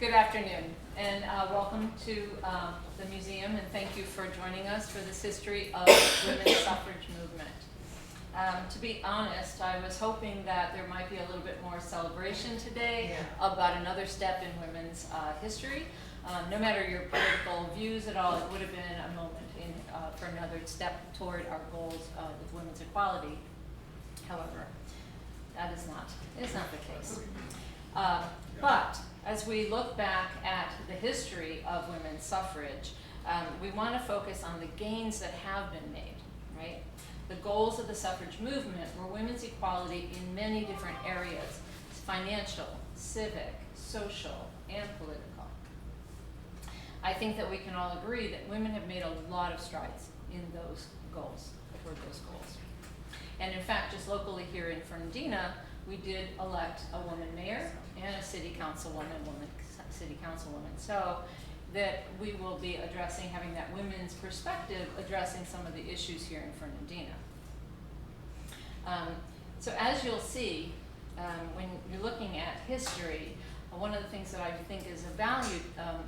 Good afternoon, and welcome to the museum, and thank you for joining us for this history of women's suffrage movement. To be honest, I was hoping that there might be a little bit more celebration today about another step in women's history. No matter your political views at all, it would have been a moment for another step toward our goals with women's equality. However, that is not the case. But as we look back at the history of women's suffrage, we want to focus on the gains that have been made, right? The goals of the suffrage movement were women's equality in many different areas: financial, civic, social, and political. I think that we can all agree that women have made a lot of strides in those goals, toward those goals. And in fact, just locally here in Fernandina, we did elect a woman mayor and a city councilwoman, so that we will be addressing, having that women's perspective, addressing some of the issues here in Fernandina. So as you'll see, when you're looking at history, one of the things that I think is valued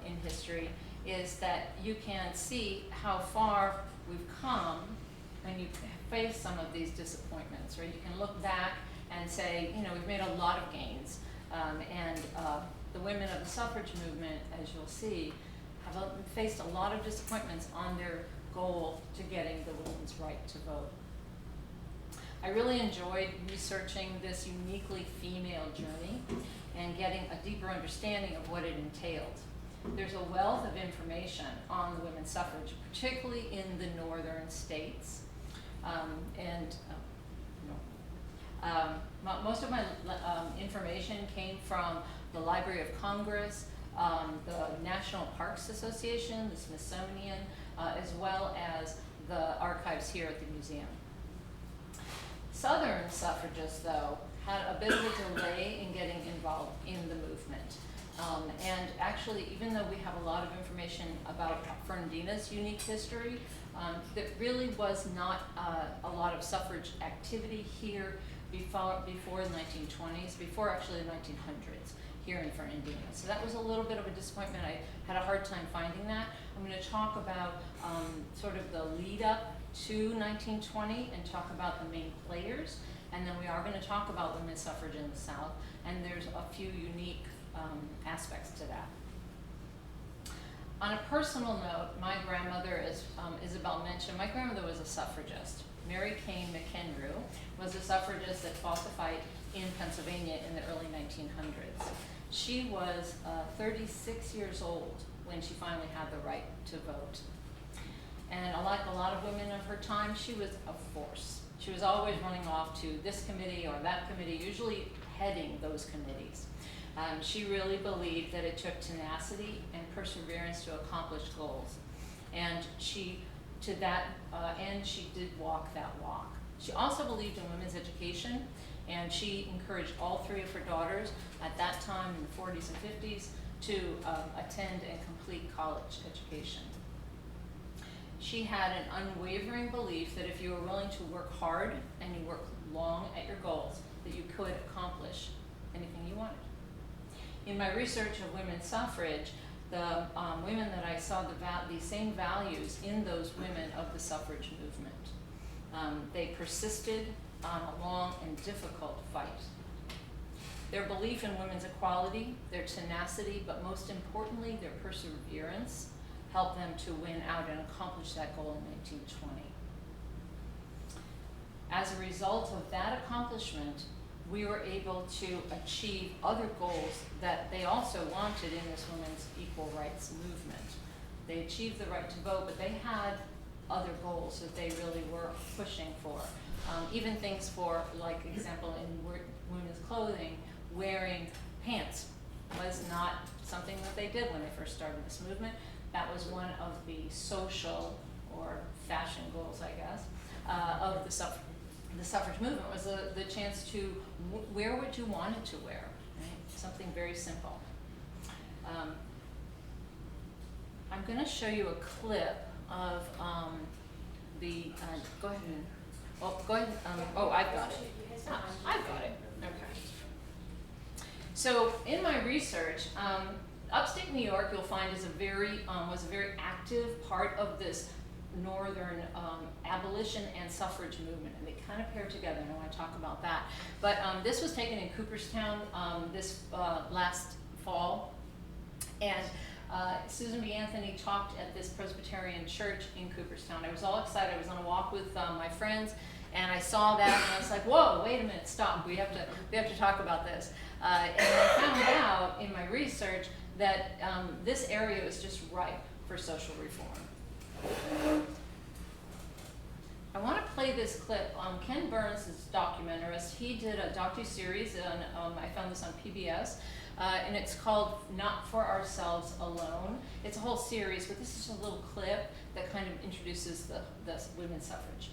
in history is that you can see how far we've come when you face some of these disappointments, right? You can look back and say, you know, we've made a lot of gains, and the women of the suffrage movement, as you'll see, have faced a lot of disappointments on their goal to getting the women's right to vote. I really enjoyed researching this uniquely female journey and getting a deeper understanding of what it entailed. There's a wealth of information on the women's suffrage, particularly in the northern states. Most of my information came from the Library of Congress, the National Parks Association, the Smithsonian, as well as the archives here at the museum. Southern suffragists, though, had a bit of a delay in getting involved in the movement. And actually, even though we have a lot of information about Fernandina's unique history, there really was not a lot of suffrage activity here before the 1920s, before actually the 1900s here in Fernandina. So that was a little bit of a disappointment. I had a hard time finding that. I'm going to talk about sort of the lead up to 1920 and talk about the main players. And then we are going to talk about women's suffrage in the South, and there's a few unique aspects to that. On a personal note, my grandmother, as Isabel mentioned, my grandmother was a suffragist. Mary Kane McHenry was a suffragist that fought the fight in Pennsylvania in the early 1900s. She was 36 years old when she finally had the right to vote. And like a lot of women of her time, she was a force. She was always running off to this committee or that committee, usually heading those committees. She really believed that it took tenacity and perseverance to accomplish goals. And to that end, she did walk that walk. She also believed in women's education, and she encouraged all three of her daughters at that time in the 40s and 50s to attend and complete college education. She had an unwavering belief that if you were willing to work hard and you work long at your goals, that you could accomplish anything you wanted. In my research of women's suffrage, the women that I saw the same values in those women of the suffrage movement. They persisted on a long and difficult fight. Their belief in women's equality, their tenacity, but most importantly, their perseverance helped them to win out and accomplish that goal in 1920. As a result of that accomplishment, we were able to achieve other goals that they also wanted in this women's equal rights movement. They achieved the right to vote, but they had other goals that they really were pushing for. Even things for, like example, in women's clothing, wearing pants was not something that they did when they first started this movement. That was one of the social or fashion goals, I guess, of the suffrage movement, was the chance to wear what you wanted to wear, right? Something very simple. I'm going to show you a clip of go ahead and, go ahead. I've got it. I've got it. Okay. So in my research, upstate New York, you'll find, is was a very active part of this northern abolition and suffrage movement, and they kind of pair together, and I want to talk about that. But this was taken in Cooperstown this last fall, and Susan B. Anthony talked at this Presbyterian church in Cooperstown. I was all excited. I was on a walk with my friends, and I saw that, and I was like, "Whoa, wait a minute, stop! We have to talk about this." And I found out in my research that this area is just ripe for social reform. I want to play this clip. Ken Burns is a documentarist. He did a docu-series, and I found this on PBS, and it's called Not for Ourselves Alone. It's a whole series, but this is a little clip that kind of introduces the women's suffrage.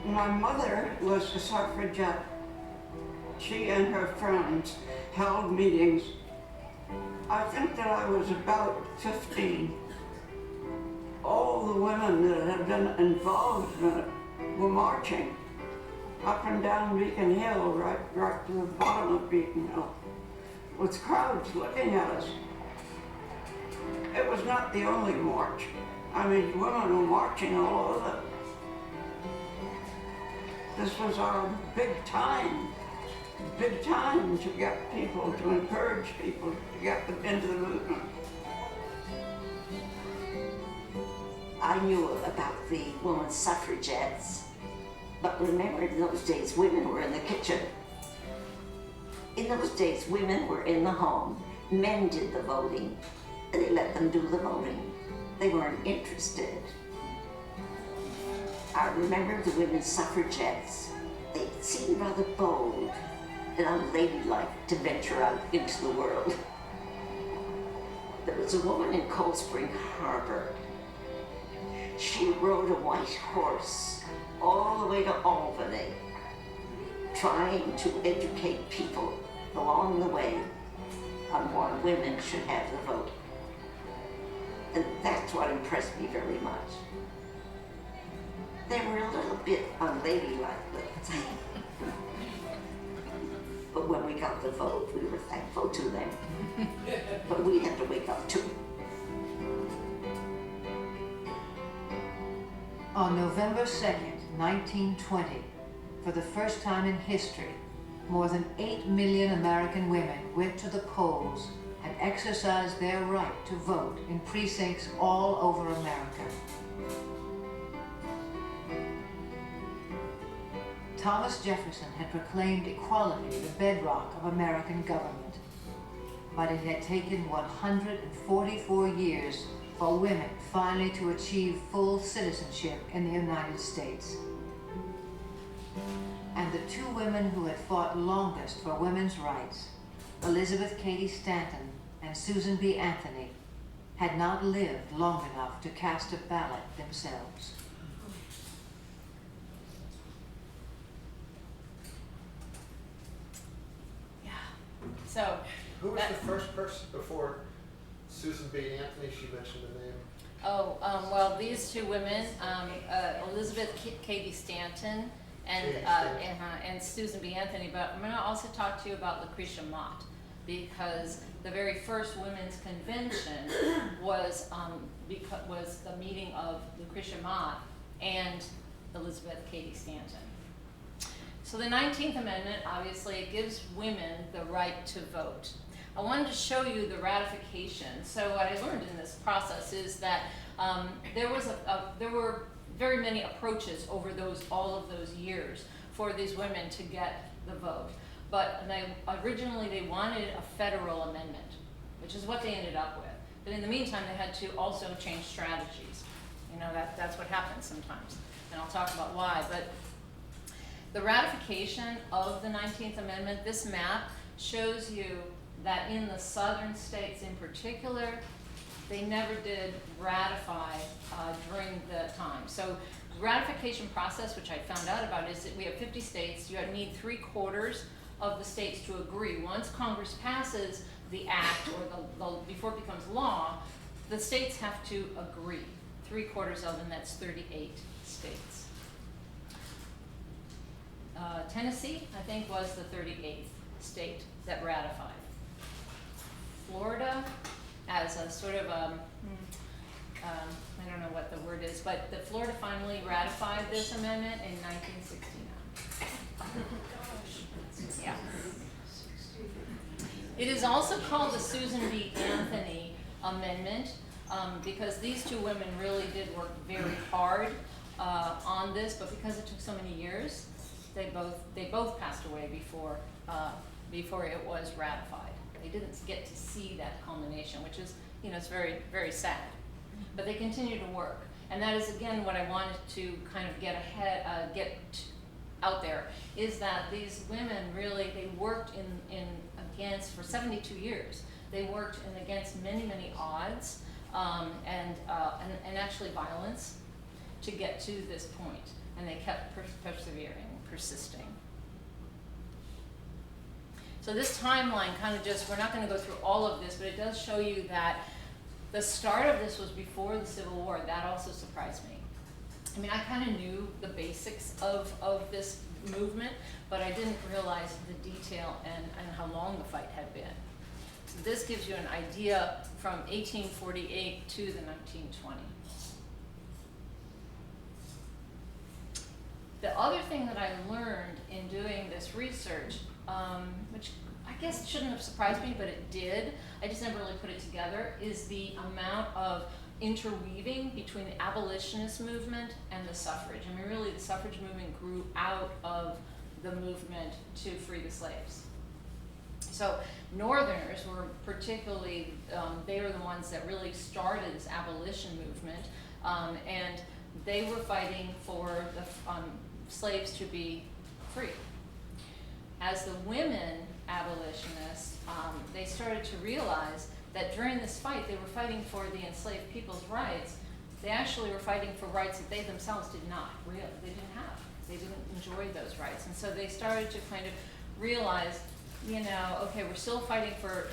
My mother was a suffragette. She and her friends held meetings. I think that I was about 15. All the women that had been involved in it were marching up and down Beacon Hill, right to the bottom of Beacon Hill, with crowds looking at us. It was not the only march. I mean, women were marching all over. This was our big time to get people, to encourage people to get them into the movement. I knew about the women suffragettes, but remember, in those days, women were in the kitchen. In those days, women were in the home. Men did the voting, and they let them do the voting. They weren't interested. I remember the women suffragettes. They seemed rather bold and unladylike to venture out into the world. There was a woman in Cold Spring Harbor. She rode a white horse all the way to Albany, trying to educate people along the way on why women should have the vote. And that's what impressed me very much. They were a little bit unladylike, but when we got the vote, we were thankful to them. But we had to wake up too. On November 2nd, 1920, for the first time in history, more than 8 million American women went to the polls and exercised their right to vote in precincts all over America. Thomas Jefferson had proclaimed equality the bedrock of American government, but it had taken 144 years for women finally to achieve full citizenship in the United States. And the two women who had fought longest for women's rights, Elizabeth Cady Stanton and Susan B. Anthony, had not lived long enough to cast a ballot themselves. So, who was the first person before Susan B. Anthony? She mentioned the name. well, these two women, Elizabeth Cady Stanton and Susan B. Anthony, but I'm going to also talk to you about Lucretia Mott, because the very first women's convention was the meeting of Lucretia Mott and Elizabeth Cady Stanton. So the 19th Amendment, obviously, gives women the right to vote. I wanted to show you the ratification. So what I learned in this process is that there were very many approaches over all of those years for these women to get the vote. But originally they wanted a federal amendment, which is what they ended up with. But in the meantime, they had to also change strategies. You know, that's what happens sometimes. And I'll talk about why. But the ratification of the 19th Amendment, this map shows you that in the southern states in particular, they never did ratify during the time. So the ratification process, which I found out about, is that we have 50 states. You need 3/4 of the states to agree. Once Congress passes the act, or before it becomes law, the states have to agree. 3/4 of them, that's 38 states. Tennessee, I think, was the 38th state that ratified. Florida, as a sort of I don't know what the word is, but Florida finally ratified this amendment in 1969. Yeah. It is also called the Susan B. Anthony Amendment because these two women really did work very hard on this, but because it took so many years, they both passed away before it was ratified. They didn't get to see that culmination, which is, it's very, very sad. But they continue to work, and that is again what I wanted to kind of get out there, is that these women really, they worked against for 72 years. They worked against many, many odds and actually violence to get to this point, and they kept persevering, persisting. So this timeline kind of we're not going to go through all of this, but it does show you that the start of this was before the Civil War. That also surprised me. I mean, I kind of knew the basics of this movement, but I didn't realize the detail and how long the fight had been. So this gives you an idea from 1848 to the 1920s. The other thing that I learned in doing this research, which I guess shouldn't have surprised me, but it did, I just never really put it together, is the amount of interweaving between the abolitionist movement and the suffrage. I mean, really, the suffrage movement grew out of the movement to free the slaves. So Northerners were particularly, they were the ones that really started this abolition movement, and they were fighting for the slaves to be free. As the women abolitionists, they started to realize that during this fight, they were fighting for the enslaved people's rights. They actually were fighting for rights that they themselves did not really, they didn't have. They didn't enjoy those rights. And so they started to kind of realize, okay, we're still fighting for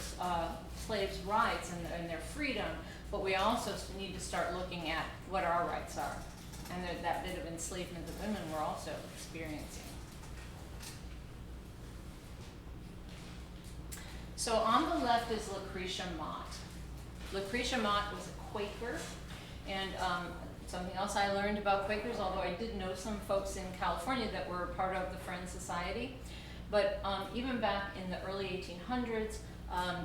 slaves' rights and their freedom, but we also need to start looking at what our rights are, and that bit of enslavement that women were also experiencing. So on the left is Lucretia Mott. Lucretia Mott was a Quaker, and something else I learned about Quakers, although I did know some folks in California that were part of the Friends Society, but even back in the early 1800s,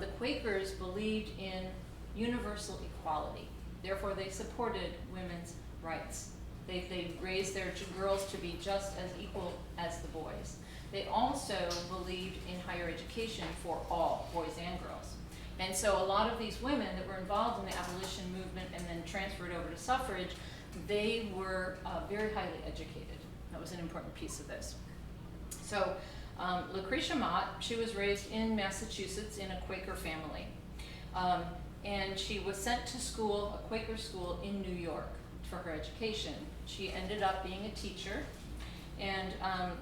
the Quakers believed in universal equality. Therefore, they supported women's rights. They raised their girls to be just as equal as the boys. They also believed in higher education for all, boys and girls. And so a lot of these women that were involved in the abolition movement and then transferred over to suffrage, they were very highly educated. That was an important piece of this. So Lucretia Mott, she was raised in Massachusetts in a Quaker family. And she was sent to school, a Quaker school in New York for her education. She ended up being a teacher. And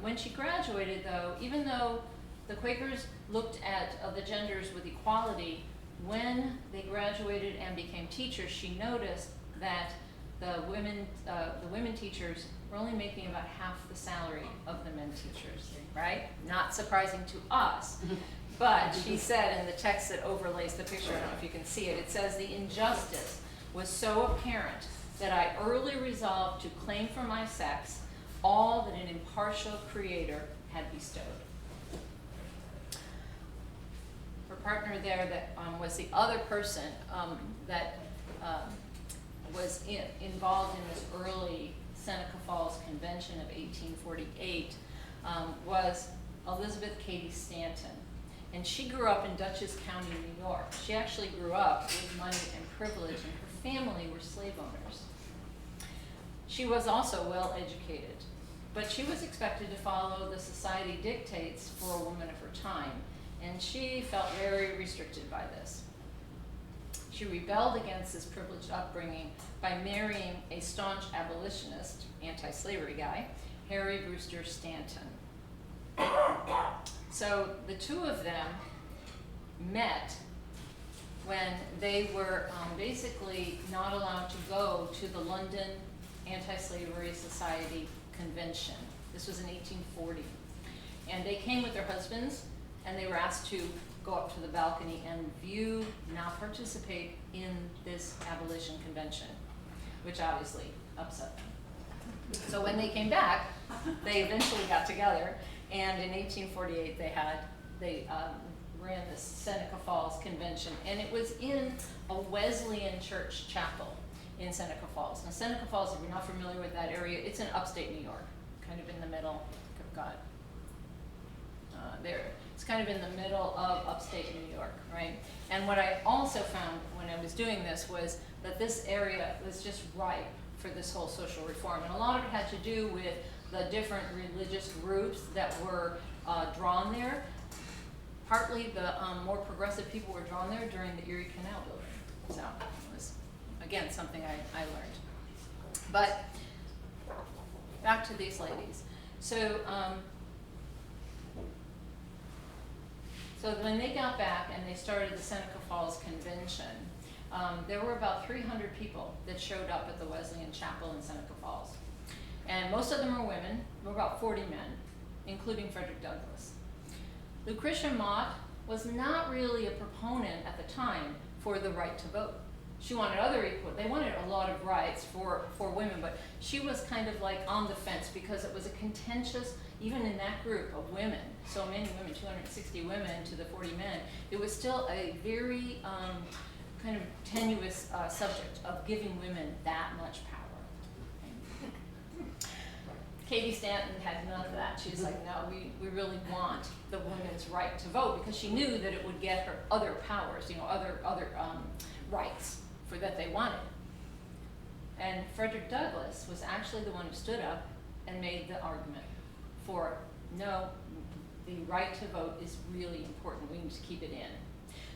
when she graduated, though, even though the Quakers looked at the genders with equality, when they graduated and became teachers, she noticed that the women teachers were only making about half the salary of the men teachers, right? Not surprising to us. But she said in the text that overlays the picture, I don't know if you can see it, it says, "The injustice was so apparent that I early resolved to claim for my sex all that an impartial creator had bestowed." Her partner there that was the other person that was involved in this early Seneca Falls Convention of 1848 was Elizabeth Cady Stanton. And she grew up in Dutchess County, New York. She actually grew up with money and privilege, and her family were slave owners. She was also well educated, but she was expected to follow the society dictates for a woman of her time. and she felt very restricted by this. She rebelled against this privileged upbringing by marrying a staunch abolitionist, anti-slavery guy, Harry Brewster Stanton. So the two of them met when they were basically not allowed to go to the London Anti-Slavery Society Convention. This was in 1840. And they came with their husbands, and they were asked to go up to the balcony and view, not participate in this abolition convention, which obviously upset them. So when they came back, they eventually got together, and in 1848 they ran this Seneca Falls Convention, and it was in a Wesleyan church chapel in Seneca Falls. Now Seneca Falls, if you're not familiar with that area, it's in upstate New York, kind of in the middle. I've got there. It's kind of in the middle of upstate New York, right? And what I also found when I was doing this was that this area was just ripe for this whole social reform. And a lot of it had to do with the different religious groups that were drawn there. Partly the more progressive people were drawn there during the Erie Canal building. So it was, again, something I learned. But back to these ladies. So when they got back and they started the Seneca Falls Convention, there were about 300 people that showed up at the Wesleyan Chapel in Seneca Falls. And most of them were women. There were about 40 men, including Frederick Douglass. Lucretia Mott was not really a proponent at the time for the right to vote. She wanted they wanted a lot of rights for women, but she was kind of like on the fence because it was a contentious, even in that group of women, so many women, 260 women to the 40 men, it was still a very kind of tenuous subject of giving women that much power. Katie Stanton had none of that. She was like, no, we really want the women's right to vote, because she knew that it would get her other powers, other rights that they wanted. And Frederick Douglass was actually the one who stood up and made the argument for, no, the right to vote is really important. We need to keep it in.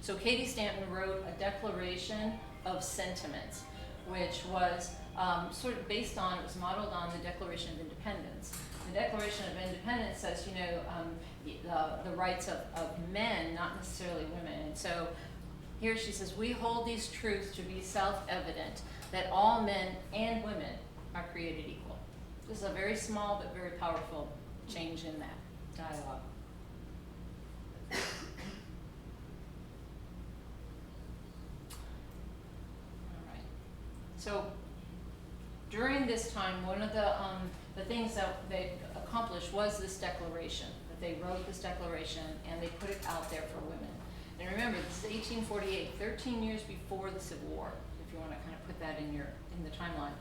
So Katie Stanton wrote a Declaration of Sentiments, which was sort of based on, it was modeled on the Declaration of Independence. The Declaration of Independence says, the rights of men, not necessarily women. And so here she says, we hold these truths to be self-evident, that all men and women are created equal. This is a very small but very powerful change in that dialogue. All right. So during this time, one of the things that they accomplished was this declaration, that they wrote this declaration and they put it out there for women. And remember, this is 1848, 13 years before the Civil War, if you want to kind of put that in the timeline.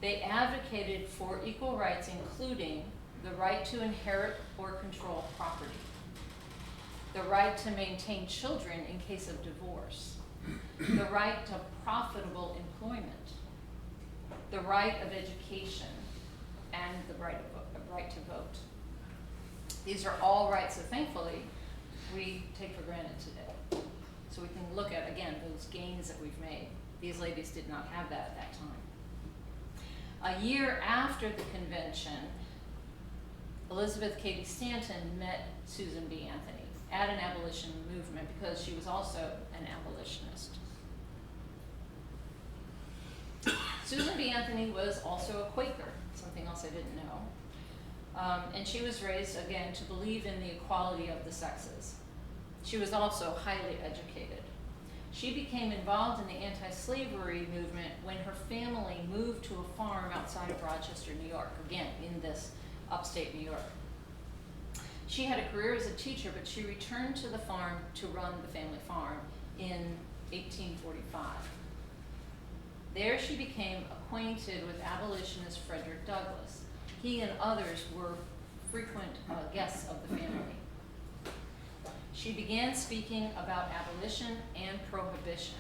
They advocated for equal rights, including the right to inherit or control property, the right to maintain children in case of divorce, the right to profitable employment, the right of education, and the right to vote. These are all rights that thankfully we take for granted today. So we can look at, again, those gains that we've made. These ladies did not have that at that time. A year after the convention, Elizabeth Cady Stanton met Susan B. Anthony at an abolition movement because she was also an abolitionist. Susan B. Anthony was also a Quaker, something else I didn't know. And she was raised, again, to believe in the equality of the sexes. She was also highly educated. She became involved in the anti-slavery movement when her family moved to a farm outside of Rochester, New York, again, in this upstate New York. She had a career as a teacher, but she returned to the farm to run the family farm in 1845. There she became acquainted with abolitionist Frederick Douglass. He and others were frequent guests of the family. She began speaking about abolition and prohibition.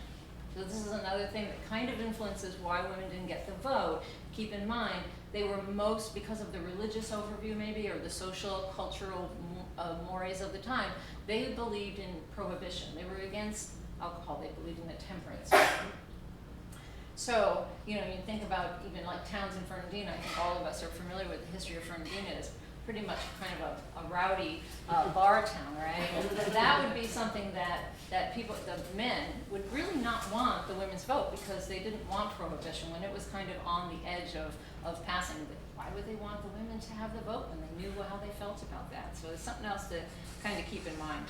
So this is another thing that kind of influences why women didn't get the vote. Keep in mind, they were most, because of the religious overview maybe, or the social, cultural mores of the time, they believed in prohibition. They were against alcohol, they believed in the temperance. So, you think about even like towns in Fernandina, I think all of us are familiar with the history of Fernandina. It's pretty much kind of a rowdy bar town, right? And that would be something that people, the men, would really not want the women's vote, because they didn't want prohibition when it was kind of on the edge of passing. Why would they want the women to have the vote when they knew how they felt about that? So it's something else to kind of keep in mind.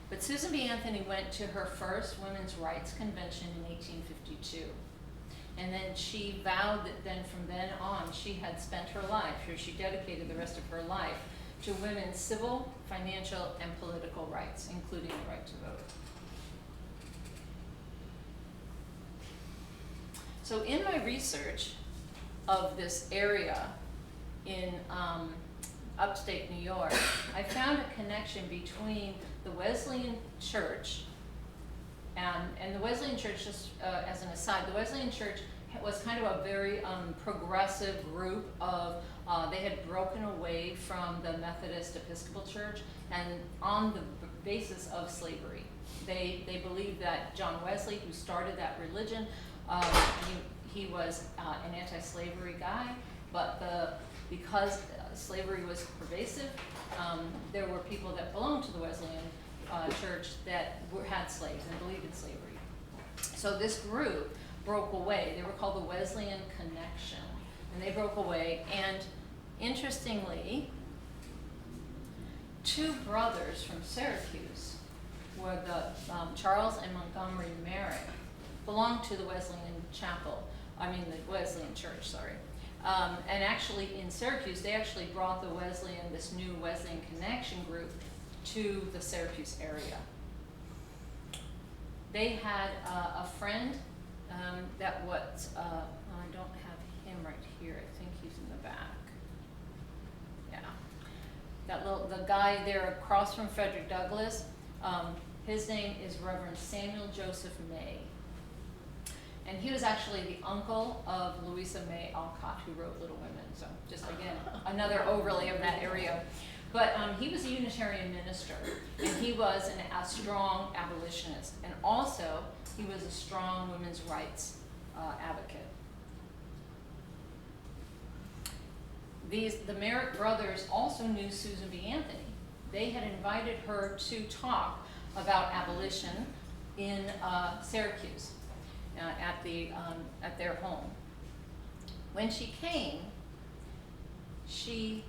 But Susan B. Anthony went to her first women's rights convention in 1852. And then she vowed that then from then on she had spent her life, or she dedicated the rest of her life, to women's civil, financial, and political rights, including the right to vote. So in my research of this area in upstate New York, I found a connection between the Wesleyan Church and the Wesleyan Church, just as an aside, the Wesleyan Church was kind of a very progressive group of, they had broken away from the Methodist Episcopal Church, and on the basis of slavery. They believed that John Wesley, who started that religion, he was an anti-slavery guy, but because slavery was pervasive, there were people that belonged to the Wesleyan church that had slaves and believed in slavery. So this group broke away. They were called the Wesleyan Connection, and they broke away. And interestingly, two brothers from Syracuse, were the Charles and Montgomery Merrick, belonged to the Wesleyan the Wesleyan Church, sorry. And actually in Syracuse, they actually brought this new Wesleyan Connection group to the Syracuse area. They had a friend that was, I don't have him right here, I think he's in the back. Yeah. The guy there across from Frederick Douglass, his name is Reverend Samuel Joseph May. And he was actually the uncle of Louisa May Alcott, who wrote Little Women. So just again, another overlay of that area. But he was a Unitarian minister, and he was a strong abolitionist. And also, he was a strong women's rights advocate. The Merrick brothers also knew Susan B. Anthony. They had invited her to talk about abolition in Syracuse. At their home. When she came, she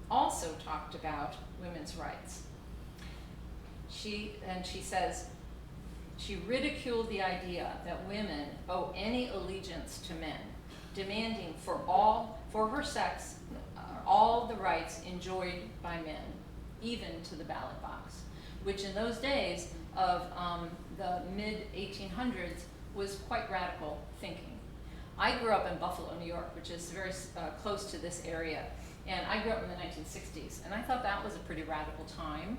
also talked about women's rights. She says, she ridiculed the idea that women owe any allegiance to men, demanding for her sex, all the rights enjoyed by men, even to the ballot box, which in those days of the mid-1800s was quite radical thinking. I grew up in Buffalo, New York, which is very close to this area, and I grew up in the 1960s, and I thought that was a pretty radical time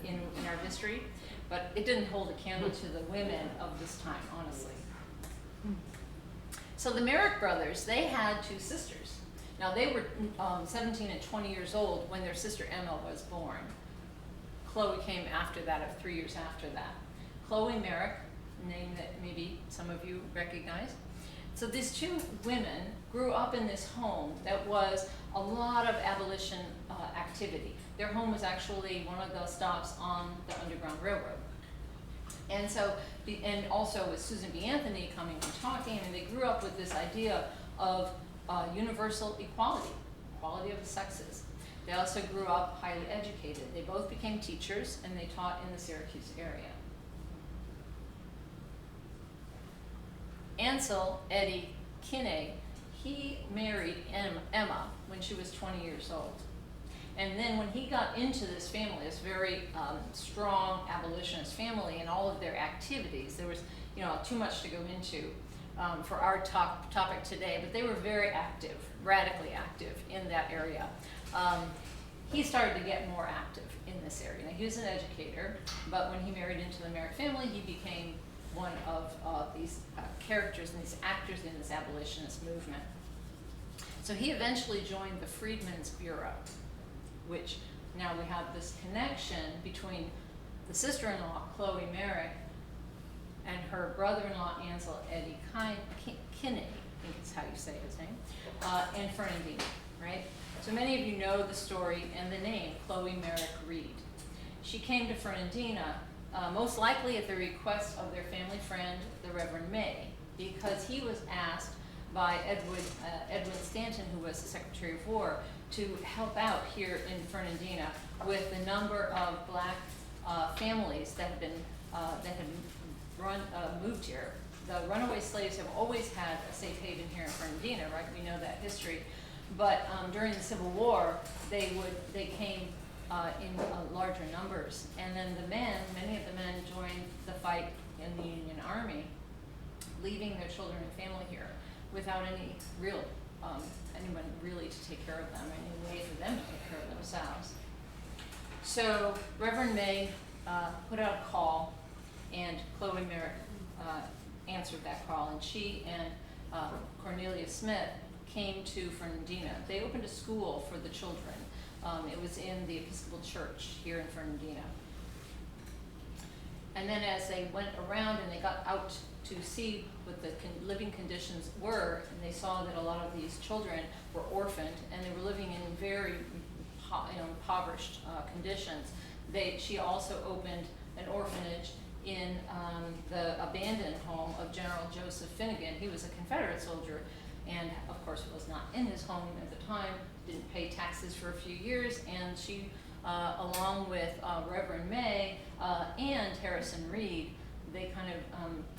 in our history, but it didn't hold a candle to the women of this time, honestly. So the Merrick brothers, they had two sisters. Now they were 17 and 20 years old when their sister Emma was born. Chloe came after that, 3 years after that. Chloe Merrick, a name that maybe some of you recognize. So these two women grew up in this home that was a lot of abolition activity. Their home was actually one of the stops on the Underground Railroad. And so, and also with Susan B. Anthony coming and talking, and they grew up with this idea of universal equality of the sexes. They also grew up highly educated. They both became teachers, and they taught in the Syracuse area. Ansel Eddie Kinney, he married Emma when she was 20 years old. And then when he got into this family, this very strong abolitionist family, and all of their activities, there was too much to go into for our topic today, but they were very active, radically active in that area. He started to get more active in this area. Now, he was an educator, but when he married into the Merrick family, he became one of these characters and these actors in this abolitionist movement. So he eventually joined the Freedmen's Bureau, which now we have this connection between the sister-in-law, Chloe Merrick, and her brother-in-law, Ansel Eddie Kinney, I think is how you say his name, and Fernandina, right? So many of you know the story and the name, Chloe Merrick Reed. She came to Fernandina most likely at the request of their family friend, the Reverend May, because he was asked by Edwin Stanton, who was the Secretary of War, to help out here in Fernandina with the number of black families that had been moved here. The runaway slaves have always had a safe haven here in Fernandina, right? We know that history. But during the Civil War, they came in larger numbers. And then many of the men joined the fight in the Union Army, leaving their children and family here without any real, anyone really to take care of them, any way for them to take care of themselves. So Reverend May put out a call, and Chloe Merrick answered that call, and she and Cornelia Smith came to Fernandina. They opened a school for the children. It was in the Episcopal Church here in Fernandina. And then as they went around and they got out to see what the living conditions were, and they saw that a lot of these children were orphaned and they were living in very impoverished conditions, she also opened an orphanage in the abandoned home of General Joseph Finnegan. He was a Confederate soldier and of course was not in his home at the time, didn't pay taxes for a few years, and she, along with Reverend May and Harrison Reed, they kind of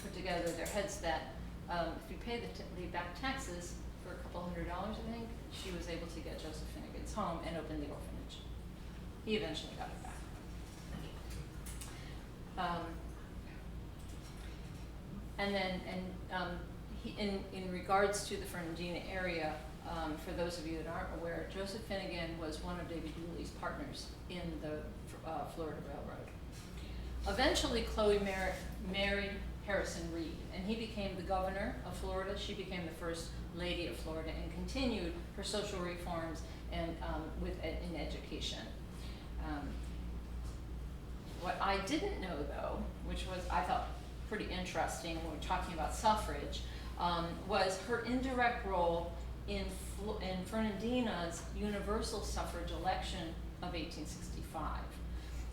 put together their heads that if you pay the back taxes for a couple $100, I think, she was able to get Joseph Finnegan's home and open the orphanage. He eventually got it back. In regards to the Fernandina area, for those of you that aren't aware, Joseph Finnegan was one of David Yulee's partners in the Florida Railroad. Eventually, Chloe Merrick married Harrison Reed, and he became the governor of Florida. She became the first lady of Florida and continued her social reforms and in education. What I didn't know, though, which was I thought pretty interesting when we're talking about suffrage, was her indirect role in Fernandina's universal suffrage election of 1865.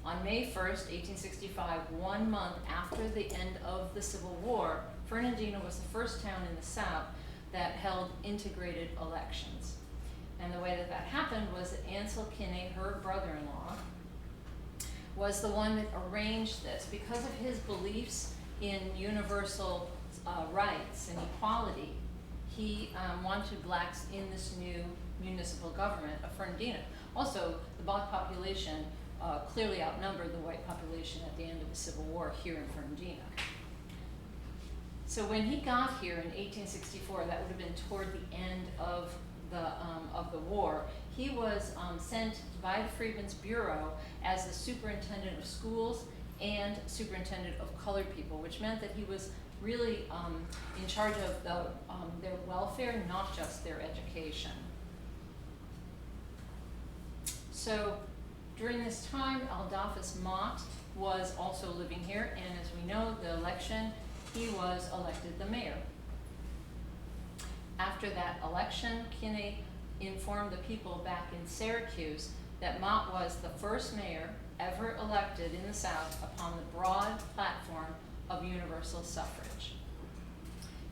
On May 1st, 1865, 1 month after the end of the Civil War, Fernandina was the first town in the South that held integrated elections. And the way that happened was that Ansel Kinney, her brother-in-law, was the one that arranged this. Because of his beliefs in universal rights and equality, he wanted blacks in this new municipal government of Fernandina. Also, the black population clearly outnumbered the white population at the end of the Civil War here in Fernandina. So when he got here in 1864, that would have been toward the end of the war, he was sent by the Freedmen's Bureau as the superintendent of schools and superintendent of colored people, which meant that he was really in charge of their welfare, not just their education. So during this time, Adolphus Mott was also living here, and as we know, the election, he was elected the mayor. After that election, Kinney informed the people back in Syracuse that Mott was the first mayor ever elected in the South upon the broad platform of universal suffrage.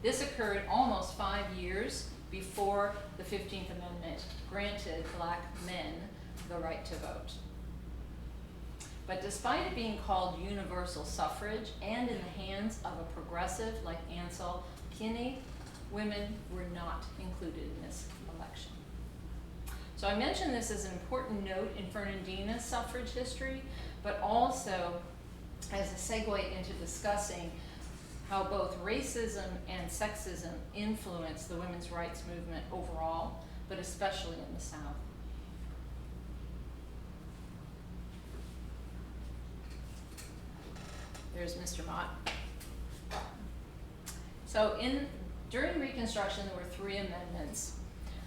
This occurred almost 5 years before the 15th Amendment granted black men the right to vote. But despite it being called universal suffrage and in the hands of a progressive like Ansel Kinney, women were not included in this election. So I mention this as an important note in Fernandina's suffrage history, but also as a segue into discussing how both racism and sexism influence the women's rights movement overall, but especially in the South. There's Mr. Mott. So during Reconstruction, there were 3 amendments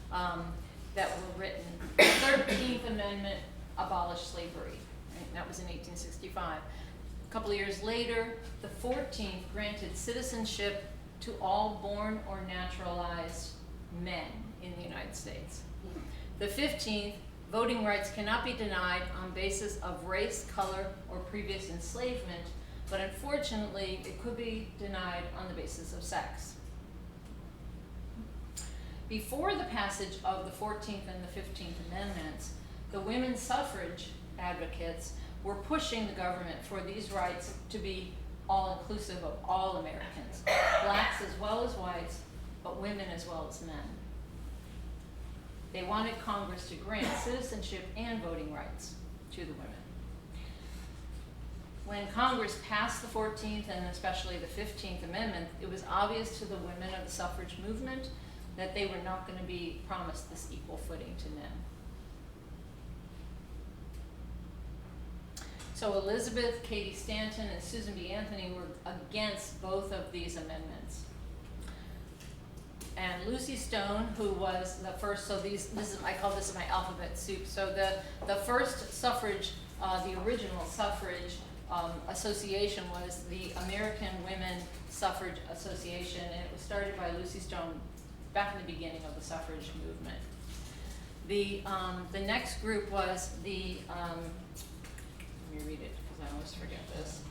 that were written. The 13th Amendment abolished slavery, right? That was in 1865. A couple of years later, the 14th granted citizenship to all born or naturalized men in the United States. The 15th, voting rights cannot be denied on basis of race, color, or previous enslavement, but unfortunately, it could be denied on the basis of sex. Before the passage of the 14th and the 15th Amendments, the women's suffrage advocates were pushing the government for these rights to be all-inclusive of all Americans, blacks as well as whites, but women as well as men. They wanted Congress to grant citizenship and voting rights to the women. When Congress passed the 14th and especially the 15th Amendment, it was obvious to the women of the suffrage movement that they were not going to be promised this equal footing to men. So Elizabeth Cady Stanton and Susan B. Anthony were against both of these amendments. And Lucy Stone, who was the first, so I call this my alphabet soup. So the first suffrage, the original suffrage association was the American Women Suffrage Association, and it was started by Lucy Stone back in the beginning of the suffrage movement. The next group was the, let me read it because I always forget this,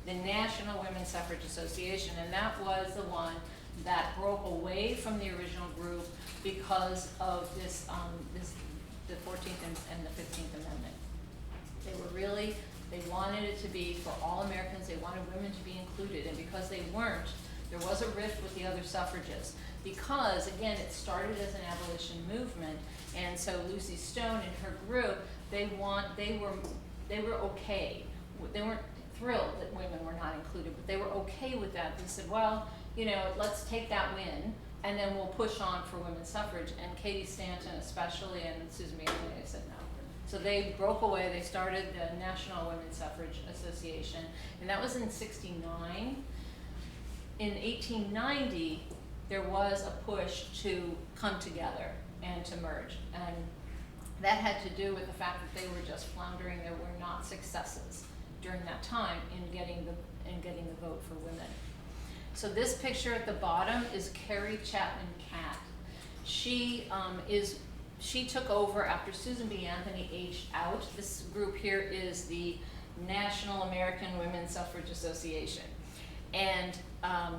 the National Women's Suffrage Association, and that was the one that broke away from the original group because of this, the 14th and the 15th Amendment. They wanted it to be for all Americans. They wanted women to be included, and because they weren't, there was a rift with the other suffragists. Because again, it started as an abolition movement, and so Lucy Stone and her group, they were okay. They weren't thrilled that women were not included, but they were okay with that. They said, well, you know, let's take that win, and then we'll push on for women's suffrage. And Cady Stanton especially, and Susan B. Anthony, said no. So they broke away. They started the National Women's Suffrage Association, and that was in '69. In 1890, there was a push to come together and to merge, and that had to do with the fact that they were just floundering. There were not successes during that time in getting the vote for women. So this picture at the bottom is Carrie Chapman Catt. She took over after Susan B. Anthony aged out. This group here is the National American Women's Suffrage Association. And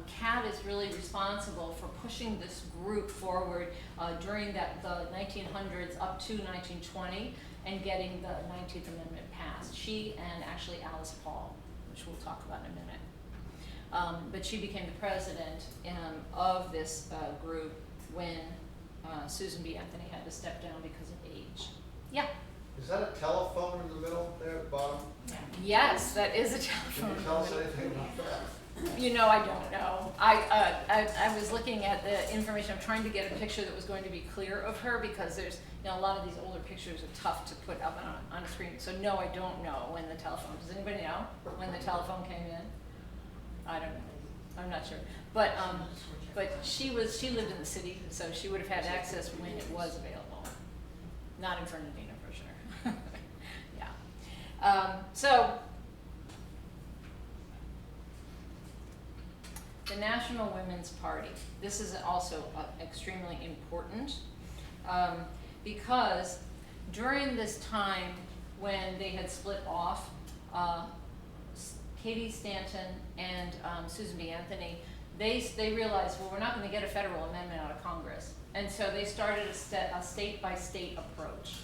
Catt is really responsible for pushing this group forward during the 1900s up to 1920 and getting the 19th Amendment passed. She and actually Alice Paul, which we'll talk about in a minute. But she became the president of this group when Susan B. Anthony had to step down because of age. Yeah? Is that a telephone in the middle there at the bottom? Yes, that is a telephone. Can you tell us anything about that? You know, I don't know. I was looking at the information. I'm trying to get a picture that was going to be clear of her because there's, you know, a lot of these older pictures are tough to put up on a screen. So no, I don't know when the telephone, does anybody know when the telephone came in? I don't know. I'm not sure. But she lived in the city, so she would have had access when it was available. Not in Fernandina for sure. Yeah. So the National Women's Party. This is also extremely important because during this time when they had split off, Cady Stanton and Susan B. Anthony, they realized, well, we're not going to get a federal amendment out of Congress. And so they started a state-by-state approach.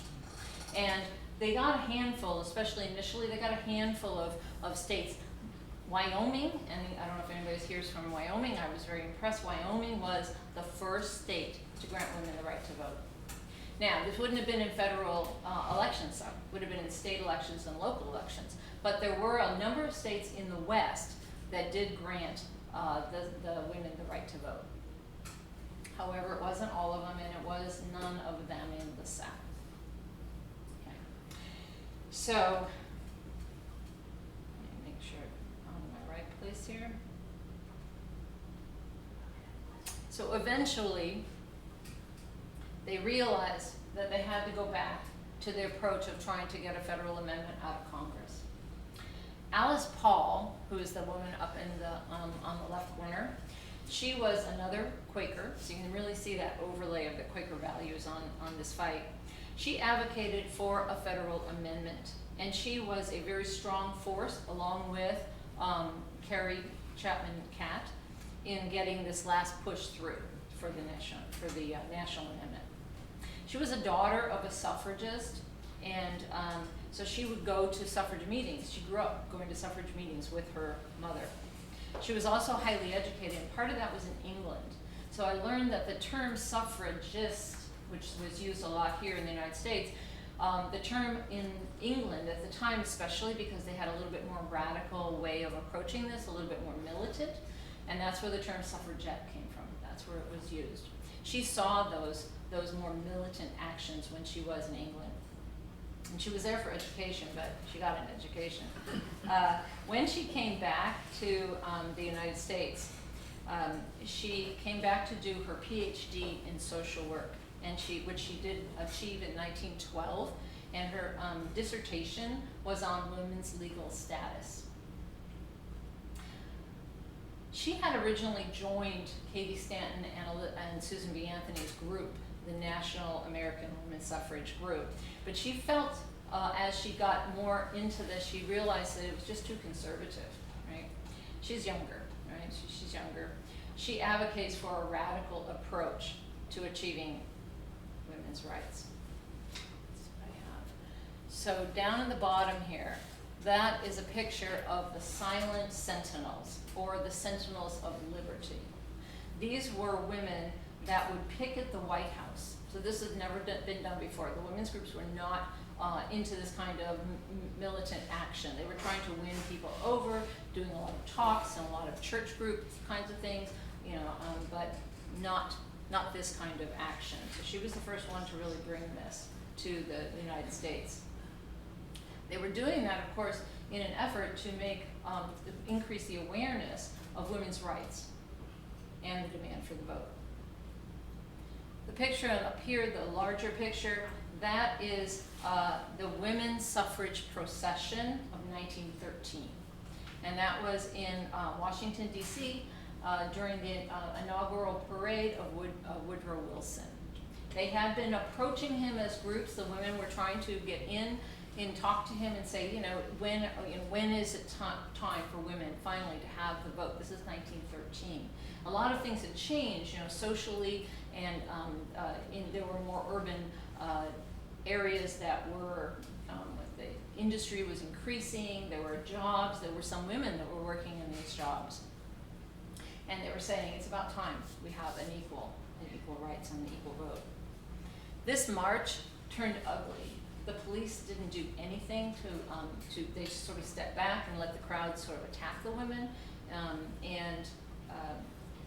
And they got a handful, especially initially, they got a handful of states. Wyoming, and I don't know if anybody here is from Wyoming, I was very impressed. Wyoming was the first state to grant women the right to vote. Now, this wouldn't have been in federal elections, so it would have been in state elections and local elections. But there were a number of states in the West that did grant the women the right to vote. However, it wasn't all of them, and it was none of them in the South. Okay. So, let me make sure I'm in my right place here. So eventually, they realized that they had to go back to the approach of trying to get a federal amendment out of Congress. Alice Paul, who is the woman up in the, on the left corner, she was another Quaker, so you can really see that overlay of the Quaker values on this fight. She advocated for a federal amendment, and she was a very strong force, along with Carrie Chapman Catt, in getting this last push through for the national amendment. She was a daughter of a suffragist, and so she would go to suffrage meetings. She grew up going to suffrage meetings with her mother. She was also highly educated, and part of that was in England. So I learned that the term suffragist, which was used a lot here in the United States, the term in England at the time, especially because they had a little bit more radical way of approaching this, a little bit more militant, and that's where the term suffragette came from. That's where it was used. She saw those more militant actions when she was in England. And she was there for education, but she got an education. When she came back to the United States, she came back to do her PhD in social work, and which she did achieve in 1912, and her dissertation was on women's legal status. She had originally joined Katie Stanton and Susan B. Anthony's group, the National American Women's Suffrage group, but she felt as she got more into this, she realized that it was just too conservative, right? She's younger, right? She's younger. She advocates for a radical approach to achieving women's rights. That's what I have. So down in the bottom here, that is a picture of the Silent Sentinels, or the Sentinels of Liberty. These were women that would picket the White House. So this has never been done before. The women's groups were not into this kind of militant action. They were trying to win people over, doing a lot of talks and a lot of church group kinds of things, you know, but not this kind of action. So she was the first one to really bring this to the United States. They were doing that, of course, in an effort to make increase the awareness of women's rights and the demand for the vote. The picture up here, the larger picture, that is the women's suffrage procession of 1913. And that was in Washington, D.C. During the inaugural parade of Woodrow Wilson. They had been approaching him as groups. The women were trying to get in and talk to him and say, when is it time for women finally to have the vote? This is 1913. A lot of things had changed, socially, and there were more urban areas that were, the industry was increasing, there were jobs, there were some women that were working in these jobs. And they were saying, it's about time we have an equal rights and an equal vote. This march turned ugly. The police didn't do anything they just sort of stepped back and let the crowd sort of attack the women.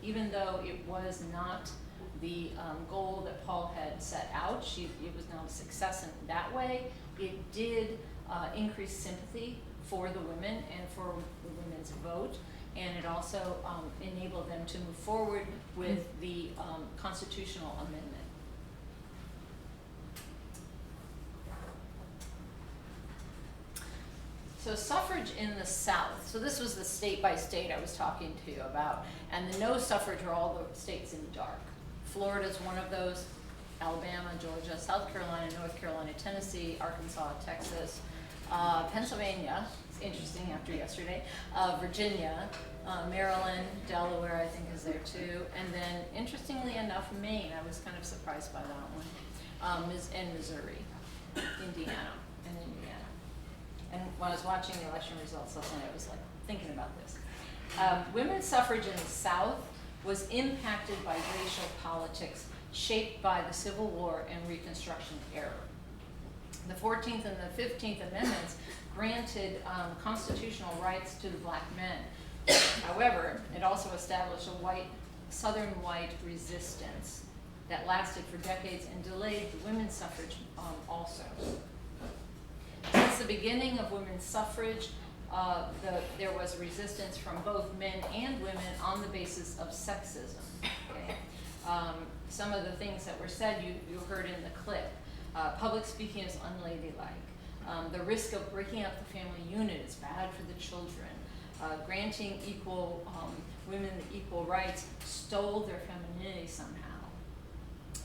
Even though it was not the goal that Paul had set out, it was not a success in that way, it did increase sympathy for the women and for the women's vote. And it also enabled them to move forward with the constitutional amendment. So suffrage in the South. So this was the state by state I was talking to you about. And the no suffrage are all the states in dark. Florida's one of those, Alabama, Georgia, South Carolina, North Carolina, Tennessee, Arkansas, Texas, Pennsylvania, it's interesting after yesterday, Virginia, Maryland, Delaware I think is there too, and then interestingly enough, Maine. I was kind of surprised by that one, and Missouri, Indiana. And when I was watching the election results last night, I was like thinking about this. Women's suffrage in the South was impacted by racial politics shaped by the Civil War and Reconstruction era. The 14th and the 15th Amendments granted constitutional rights to the black men. However, it also established a Southern white resistance that lasted for decades and delayed the women's suffrage also. Since the beginning of women's suffrage, there was resistance from both men and women on the basis of sexism. Okay? Some of the things that were said you heard in the clip. Public speaking is unladylike. The risk of breaking up the family unit is bad for the children. Granting women the equal rights stole their femininity somehow.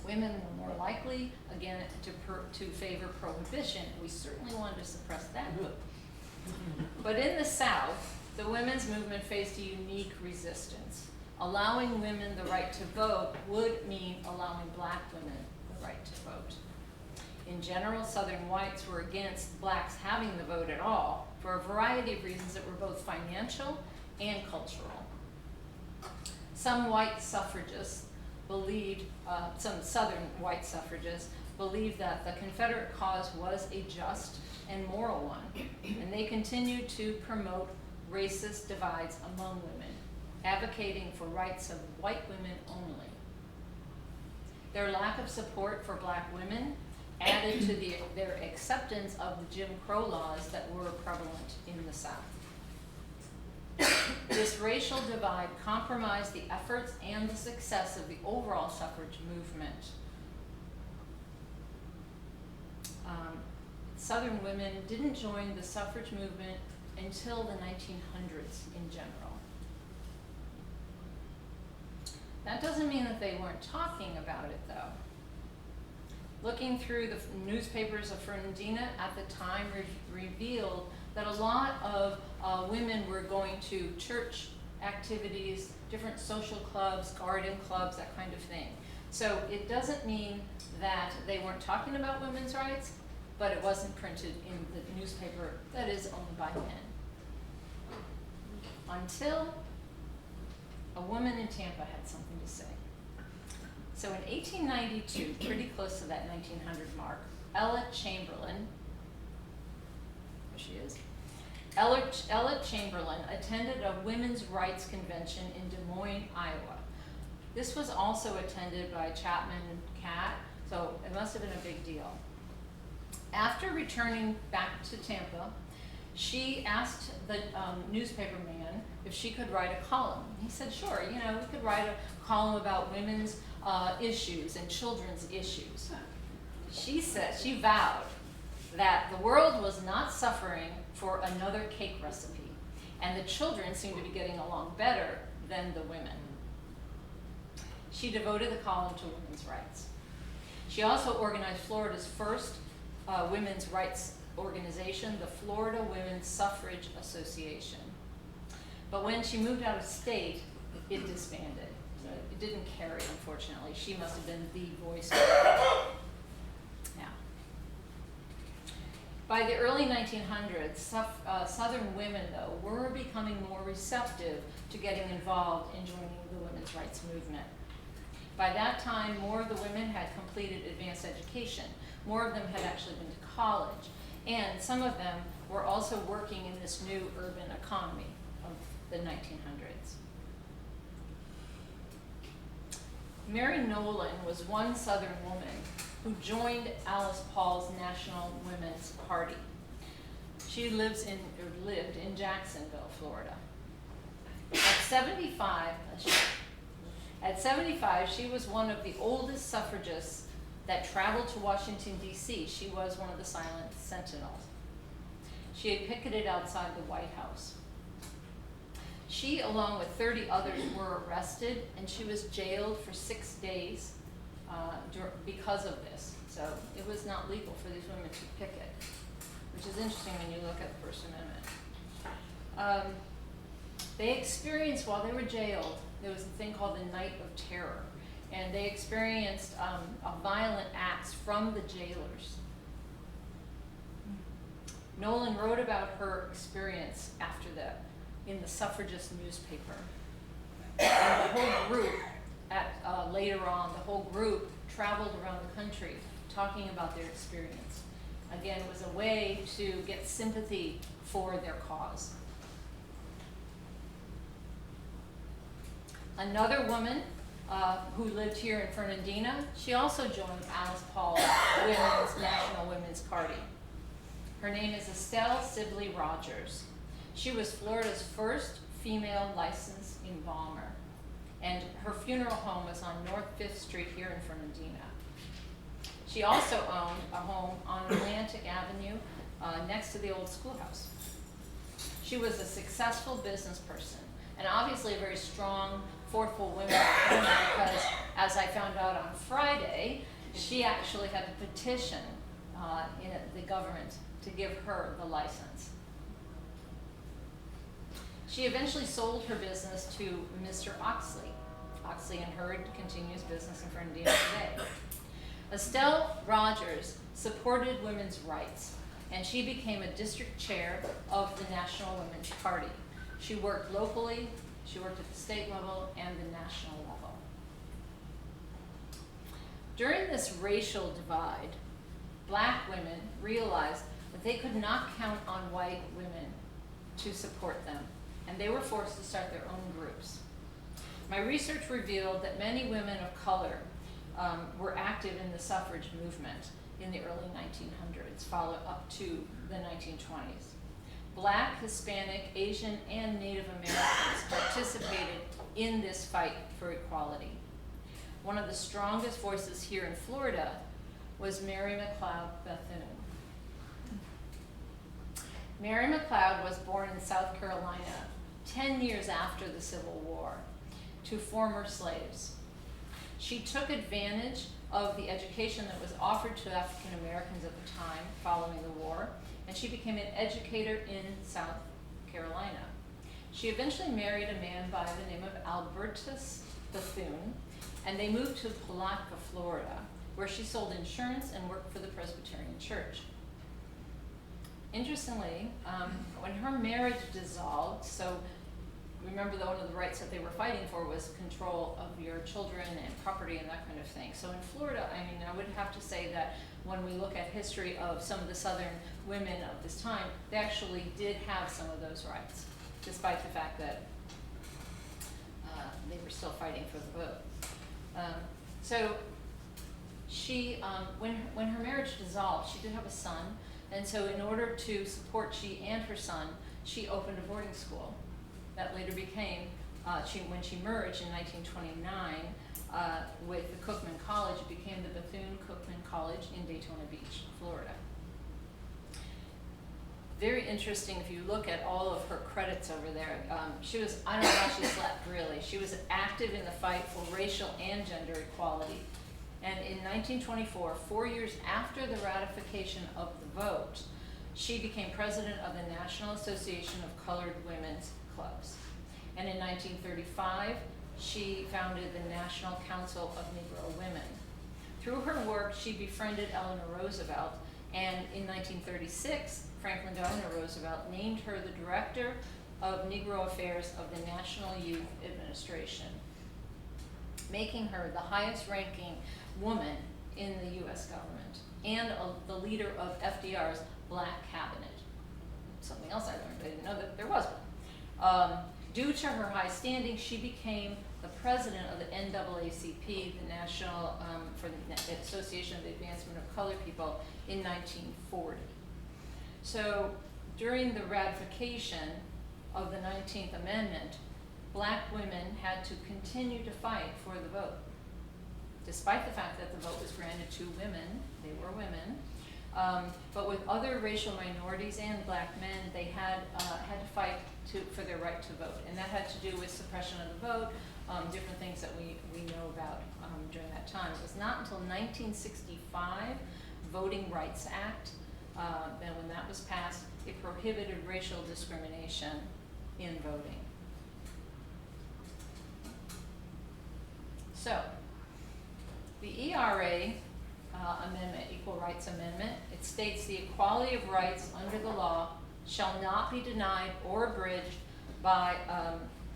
Women were more likely, again, to favor prohibition. We certainly wanted to suppress that. But in the South, the women's movement faced a unique resistance. Allowing women the right to vote would mean allowing black women the right to vote. In general, Southern whites were against blacks having the vote at all for a variety of reasons that were both financial and cultural. Some white suffragists believed, some Southern white suffragists believed that the Confederate cause was a just and moral one, and they continued to promote racist divides among women, advocating for rights of white women only. Their lack of support for black women added to their acceptance of the Jim Crow laws that were prevalent in the South. This racial divide compromised the efforts and the success of the overall suffrage movement. Southern women didn't join the suffrage movement until the 1900s in general. That doesn't mean that they weren't talking about it, though. Looking through the newspapers of Fernandina at the time revealed that a lot of women were going to church activities, different social clubs, garden clubs, that kind of thing. So it doesn't mean that they weren't talking about women's rights, but it wasn't printed in the newspaper that is owned by men. Until a woman in Tampa had something to say. So in 1892, pretty close to that 1900 mark, Ella Chamberlain, there she is, Ella Chamberlain attended a women's rights convention in Des Moines, Iowa. This was also attended by Chapman and Catt, so it must have been a big deal. After returning back to Tampa, she asked the newspaper man if she could write a column. He said, sure, we could write a column about women's issues and children's issues. She said, she vowed that the world was not suffering for another cake recipe, and the children seemed to be getting along better than the women. She devoted the column to women's rights. She also organized Florida's first women's rights organization, the Florida Women's Suffrage Association. But when she moved out of state, it disbanded. So it didn't carry, unfortunately. She must have been the voice. Yeah. By the early 1900s, Southern women, though, were becoming more receptive to getting involved in joining the women's rights movement. By that time, more of the women had completed advanced education. More of them had actually been to college. And some of them were also working in this new urban economy of the 1900s. Mary Nolan was one Southern woman who joined Alice Paul's National Women's Party. She lived in Jacksonville, Florida. At 75, she was one of the oldest suffragists that traveled to Washington, D.C. She was one of the silent sentinels. She had picketed outside the White House. She, along with 30 others, were arrested, and she was jailed for 6 days because of this. So it was not legal for these women to picket, which is interesting when you look at the First Amendment. They experienced, while they were jailed, there was a thing called the Night of Terror, and they experienced violent acts from the jailers. Nolan wrote about her experience after that in the suffragist newspaper. And the whole group, later on, the whole group traveled around the country talking about their experience. Again, it was a way to get sympathy for their cause. Another woman who lived here in Fernandina, she also joined Alice Paul's National Women's Party. Her name is Estelle Sibley Rogers. She was Florida's first female licensed embalmer. And her funeral home was on North 5th Street here in Fernandina. She also owned a home on Atlantic Avenue next to the old schoolhouse. She was a successful business person and obviously a very strong, forceful woman because, as I found out on Friday, she actually had to petition the government to give her the license. She eventually sold her business to Mr. Oxley. Oxley and Hurd continues business in Fernandina today. Estelle Rogers supported women's rights, and she became a district chair of the National Women's Party. She worked locally, she worked at the state level and the national level. During this racial divide, black women realized that they could not count on white women to support them, and they were forced to start their own groups. My research revealed that many women of color were active in the suffrage movement in the early 1900s, followed up to the 1920s. Black, Hispanic, Asian, and Native Americans participated in this fight for equality. One of the strongest voices here in Florida was Mary McLeod Bethune. Mary McLeod was born in South Carolina 10 years after the Civil War to former slaves. She took advantage of the education that was offered to African Americans at the time following the war, and she became an educator in South Carolina. She eventually married a man by the name of Albertus Bethune, and they moved to Palatka, Florida, where she sold insurance and worked for the Presbyterian Church. Interestingly, when her marriage dissolved, so remember that one of the rights that they were fighting for was control of your children and property and that kind of thing. So in Florida, I mean, I would have to say that when we look at history of some of the southern women of this time, they actually did have some of those rights, despite the fact that they were still fighting for the vote. So she, when her marriage dissolved, she did have a son, and so in order to support she and her son, she opened a boarding school. That later became, when she merged in 1929 with the Cookman College, it became the Bethune-Cookman College in Daytona Beach, Florida. Very interesting if you look at all of her credits over there. She was, I don't know how she slept really. She was active in the fight for racial and gender equality. And in 1924, 4 years after the ratification of the vote, she became president of the National Association of Colored Women's Clubs. And in 1935, she founded the National Council of Negro Women. Through her work, she befriended Eleanor Roosevelt, and in 1936, Franklin Delano Roosevelt named her the Director of Negro Affairs of the National Youth Administration, making her the highest ranking woman in the US government and the leader of FDR's Black Cabinet. Something else I learned, I didn't know that there was one. Due to her high standing, she became the president of the NAACP, the National for the Association of the Advancement of Colored People, in 1940. So during the ratification of the 19th Amendment, black women had to continue to fight for the vote. Despite the fact that the vote was granted to women, they were women, but with other racial minorities and black men, they had to fight for their right to vote. And that had to do with suppression of the vote, different things that we know about during that time. It was not until 1965, Voting Rights Act, then when that was passed, it prohibited racial discrimination in voting. So, the ERA amendment, Equal Rights Amendment, it states the equality of rights under the law shall not be denied or abridged by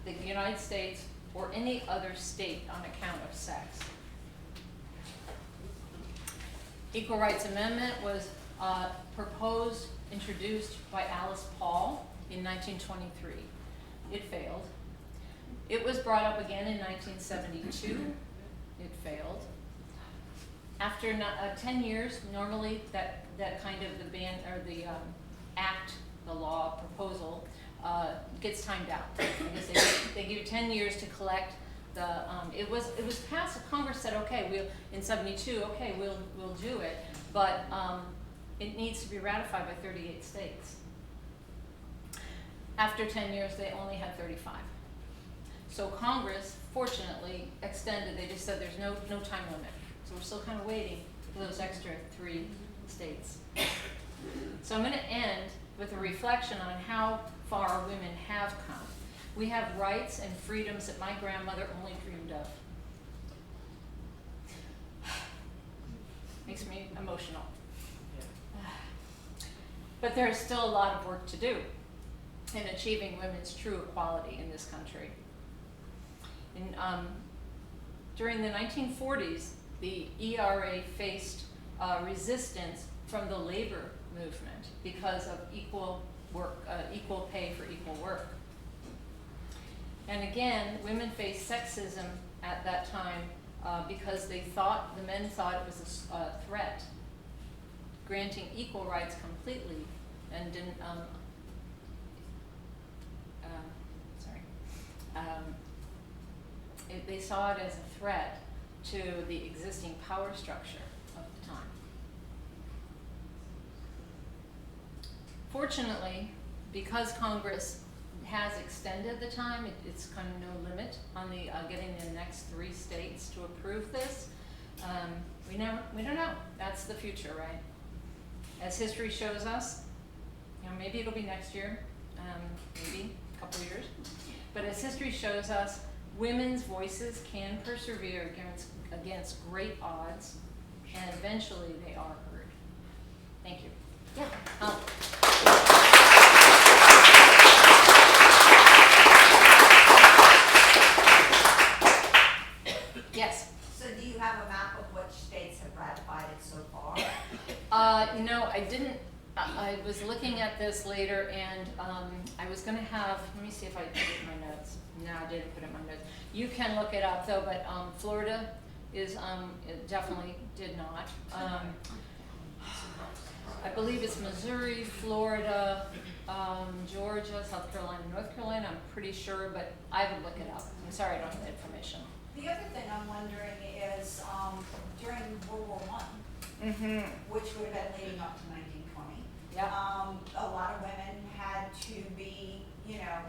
the United States or any other state on account of sex. Equal Rights Amendment was proposed, introduced by Alice Paul in 1923. It failed. It was brought up again in 1972. It failed. After 10 years, normally that kind of the ban or the act, the law proposal gets timed out. I guess they give you 10 years to collect It was passed. Congress said, okay, in '72, okay, we'll do it, but it needs to be ratified by 38 states. After 10 years, they only had 35. So Congress, fortunately, extended. They just said there's no time limit. So we're still kind of waiting for those extra 3 states. So I'm going to end with a reflection on how far women have come. We have rights and freedoms that my grandmother only dreamed of. Makes me emotional. But there is still a lot of work to do in achieving women's true equality in this country. During the 1940s, the ERA faced resistance from the labor movement because of equal pay for equal work. And again, women faced sexism at that time because the men thought it was a threat, granting equal rights completely, and didn't. They saw it as a threat to the existing power structure of the time. Fortunately, because Congress has extended the time, it's kind of no limit on the getting the next 3 states to approve this. We don't know. That's the future, right? As history shows us, maybe it'll be next year, maybe a couple of years. But as history shows us, women's voices can persevere against great odds, and eventually they are heard. Thank you. Yeah. Yes. So do you have a map of which states have ratified it so far? I didn't. I was looking at this later, and I was going to have. Let me see if I put it in my notes. No, I didn't put it in my notes. You can look it up though, but Florida is it definitely did not. I believe it's Missouri, Florida, Georgia, South Carolina, North Carolina. I'm pretty sure, but I would look it up. I'm sorry, I don't have the information. The other thing I'm wondering is during World War I, which would have been leading up to 1920, Yeah. a lot of women had to be,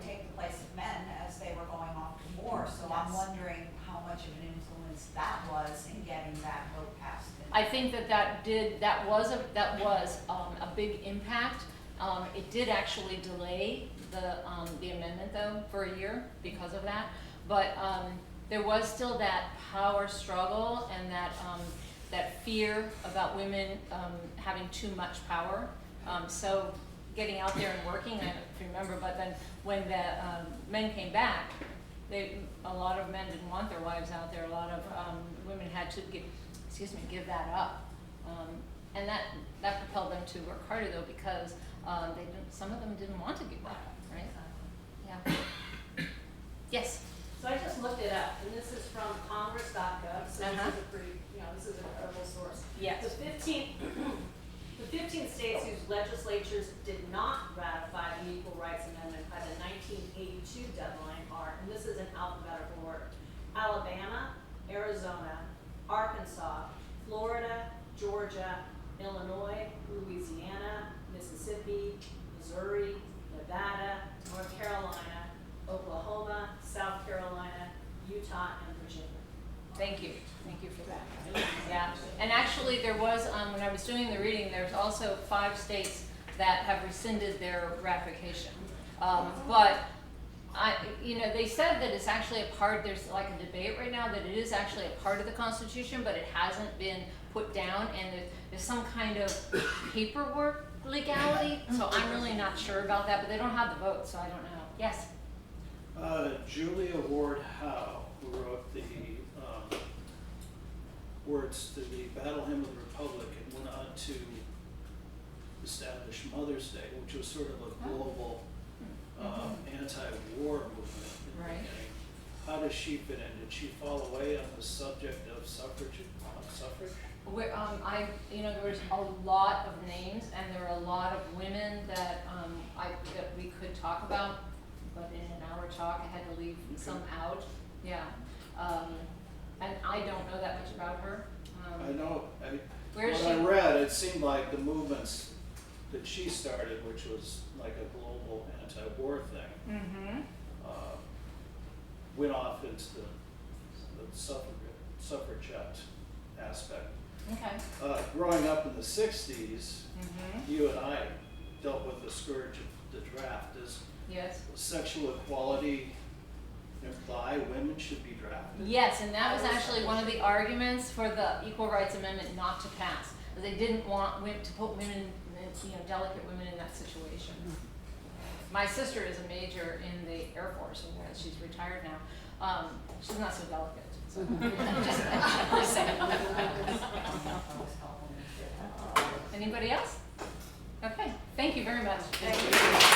take the place of men as they were going off to war. So I'm Yes. wondering how much of an influence that was in getting that vote passed. I think that was a big impact. It did actually delay the amendment though for a year because of that. But there was still that power struggle and that fear about women having too much power. So getting out there and working, I don't know if you remember, but then when the men came back, a lot of men didn't want their wives out there. A lot of women had to give that up, and that propelled them to work harder though, because some of them didn't want to give that up, right? Yeah. Yes. So I just looked it up, and this is from congress.gov, so this is a pretty, this is a credible source. Yes. The 15 states whose legislatures did not ratify the Equal Rights Amendment by the 1982 deadline are, and this is in alphabetical order, Alabama, Arizona, Arkansas, Florida, Georgia, Illinois, Louisiana, Mississippi, Missouri, Nevada, North Carolina, Oklahoma, South Carolina, Utah, and Virginia. Thank you. Thank you for that. Yeah. And actually there was, when I was doing the reading, there's also 5 states that have rescinded their ratification. But they said that it's actually a part, there's like a debate right now that it is actually a part of the Constitution, but it hasn't been put down, and there's some kind of paperwork legality, so I'm really not sure about that, but they don't have the vote, so I don't know. Yes? Julia Ward Howe, who wrote the words to the Battle Hymn of the Republic and went on to establish Mother's Day, which was sort of a global anti-war movement in the Right. beginning. How does she fit in? Did she fall away on the subject of suffrage? There was a lot of names, and there are a lot of women that that we could talk about, but in an hour talk, I had to leave some out. Yeah. And I don't know that much about her. I know, Where is when I she? read, it seemed like the movements that she started, which was like a global anti-war thing, Mm-hmm. went off into the suffragette aspect. Okay. Growing up in the 60s, Mm-hmm. you and I dealt with the scourge of the draft. Does Yes. sexual equality imply women should be drafted? Yes, and that was actually one of the arguments for the Equal Rights Amendment not to pass. They didn't want to put women, delicate women in that situation. My sister is a major in the Air Force, and she's retired now. She's not so delicate. So. Just saying. Anybody else? Okay, thank you very much. Thank you.